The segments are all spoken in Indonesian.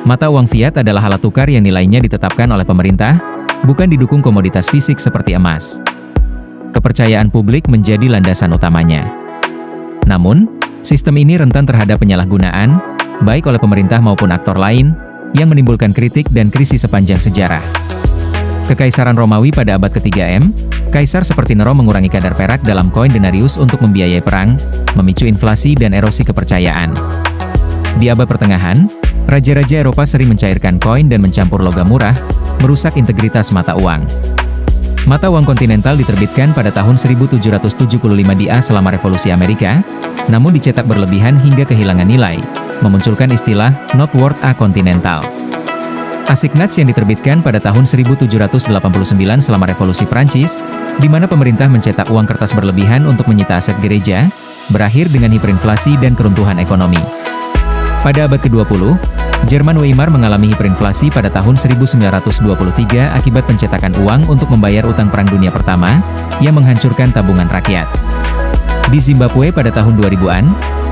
Mata uang fiat adalah alat tukar yang nilainya ditetapkan oleh pemerintah, bukan didukung komoditas fisik seperti emas. Kepercayaan publik menjadi landasan utamanya. Namun, sistem ini rentan terhadap penyalahgunaan, baik oleh pemerintah maupun aktor lain, yang menimbulkan kritik dan krisis sepanjang sejarah. Kekaisaran Romawi pada abad ketiga M, kaisar seperti Nero mengurangi kadar perak dalam koin denarius untuk membiayai perang, memicu inflasi dan erosi kepercayaan. Di abad pertengahan, raja-raja Eropa sering mencairkan koin dan mencampur logam murah, merusak integritas mata uang. Mata uang kontinental diterbitkan pada tahun 1775 di A selama Revolusi Amerika, namun dicetak berlebihan hingga kehilangan nilai, memunculkan istilah Not Worth a Continental. Assignats yang diterbitkan pada tahun 1789 selama Revolusi Prancis, di mana pemerintah mencetak uang kertas berlebihan untuk menyita aset gereja, berakhir dengan hiperinflasi dan keruntuhan ekonomi. Pada abad ke-20, Jerman Weimar mengalami hiperinflasi pada tahun 1923 akibat pencetakan uang untuk membayar utang Perang Dunia Pertama, yang menghancurkan tabungan rakyat. Di Zimbabwe pada tahun 2000-an,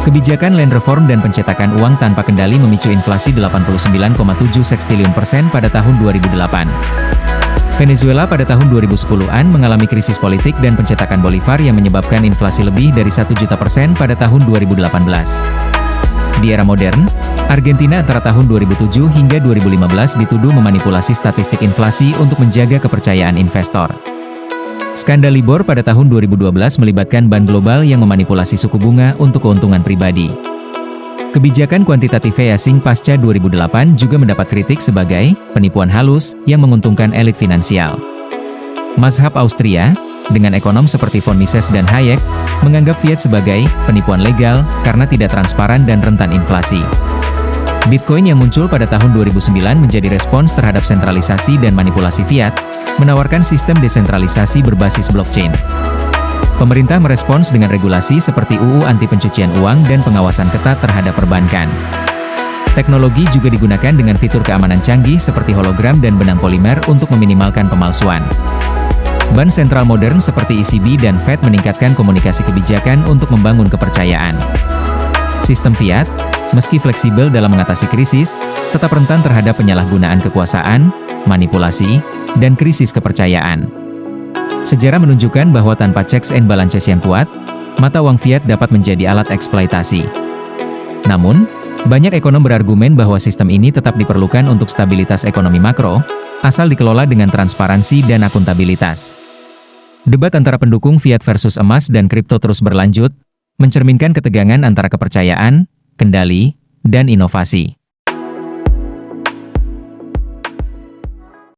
kebijakan land reform dan pencetakan uang tanpa kendali memicu inflasi 89,7 sekstiliun persen pada tahun 2008. Venezuela pada tahun 2010-an mengalami krisis politik dan pencetakan bolivar yang menyebabkan inflasi lebih dari 1 juta persen pada tahun 2018. Di era modern, Argentina antara tahun 2007 hingga 2015 dituduh memanipulasi statistik inflasi untuk menjaga kepercayaan investor. Skandal Libor pada tahun 2012 melibatkan bank global yang memanipulasi suku bunga untuk keuntungan pribadi. Kebijakan kuantitatif easing pasca 2008 juga mendapat kritik sebagai penipuan halus yang menguntungkan elit finansial. Mazhab Austria, dengan ekonom seperti von Mises dan Hayek, menganggap fiat sebagai penipuan legal karena tidak transparan dan rentan inflasi. Bitcoin yang muncul pada tahun 2009 menjadi respons terhadap sentralisasi dan manipulasi fiat, menawarkan sistem desentralisasi berbasis blockchain. Pemerintah merespons dengan regulasi seperti UU anti pencucian uang dan pengawasan ketat terhadap perbankan. Teknologi juga digunakan dengan fitur keamanan canggih seperti hologram dan benang polimer untuk meminimalkan pemalsuan. Bank sentral modern seperti ECB dan Fed meningkatkan komunikasi kebijakan untuk membangun kepercayaan. Sistem fiat, meski fleksibel dalam mengatasi krisis, tetap rentan terhadap penyalahgunaan kekuasaan, manipulasi, dan krisis kepercayaan. Sejarah menunjukkan bahwa tanpa checks and balances yang kuat, mata uang fiat dapat menjadi alat eksploitasi. Namun, banyak ekonom berargumen bahwa sistem ini tetap diperlukan untuk stabilitas ekonomi makro, asal dikelola dengan transparansi dan akuntabilitas. Debat antara pendukung fiat versus emas dan kripto terus berlanjut, mencerminkan ketegangan antara kepercayaan, kendali, dan inovasi.